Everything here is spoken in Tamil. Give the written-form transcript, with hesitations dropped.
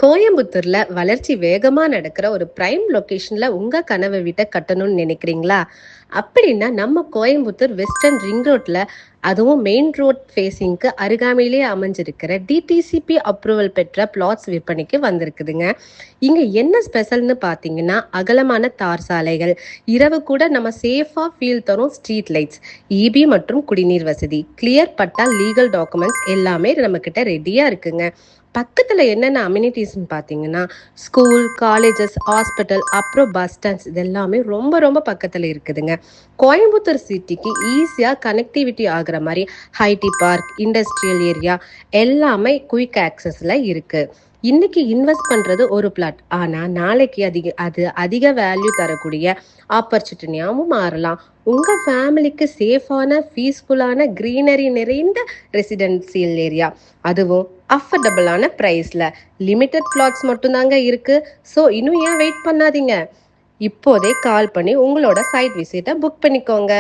கோயம்புத்தூர்ல வளர்ச்சி வேகமா நடக்கிற ஒரு பிரைம் லொகேஷன்ல உங்க கனவு வீட்டை கட்டணும்னு நினைக்கிறீங்களா? அப்படின்னா நம்ம கோயம்புத்தூர் வெஸ்டர்ன் ரிங் ரோட்ல, அதுவும் மெயின் ரோட் ஃபேசிங்க்கு அருகாமையிலேயே அமைஞ்சிருக்கிற டிடிசிபி அப்ரூவல் பெற்ற பிளாட்ஸ் விற்பனைக்கு வந்திருக்குதுங்க. இங்க என்ன ஸ்பெஷல்னு பாத்தீங்கன்னா, அகலமான தார் சாலைகள், இரவு கூட நம்ம சேஃபா ஃபீல் தரும் ஸ்ட்ரீட் லைட்ஸ், இபி மற்றும் குடிநீர் வசதி, கிளியர் பட்டா, லீகல் டாக்குமெண்ட்ஸ் எல்லாமே நம்ம கிட்ட ரெடியா இருக்குங்க. பக்கத்துல என்னென்ன அம்யூனிட்டிஸ்ன்னு பார்த்தீங்கன்னா, ஸ்கூல், காலேஜஸ், ஹாஸ்பிட்டல், அப்புறம் பஸ் ஸ்டாண்ட்ஸ் இது எல்லாமே ரொம்ப ரொம்ப பக்கத்துல இருக்குதுங்க. கோயம்புத்தூர் சிட்டிக்கு ஈஸியா கனெக்டிவிட்டி ஆகுற மாதிரி ஐடி பார்க், இண்டஸ்ட்ரியல் ஏரியா எல்லாமே குயிக் ஆக்சஸ்ல இருக்கு. இன்னைக்கு இன்வெஸ்ட் பண்றது ஒரு பிளாட், ஆனா நாளைக்கு அதிக வேல்யூ தரக்கூடிய ஆப்பர்ச்சுனிட்டியாவும் மாறலாம். உங்க ஃபேமிலிக்கு சேஃபான, பீஸ்ஃபுல்லான, கிரீனரி நிறைந்த ரெசிடென்சியல் ஏரியா, அதுவும் அஃபர்டபுளான பிரைஸ்ல. லிமிடெட் பிளாட்ஸ் மட்டும்தாங்க இருக்கு. ஸோ இன்னும் ஏன் வெயிட் பண்ணாதீங்க, இப்போதே கால் பண்ணி உங்களோட சைட் விசிட்டை புக் பண்ணிக்கோங்க.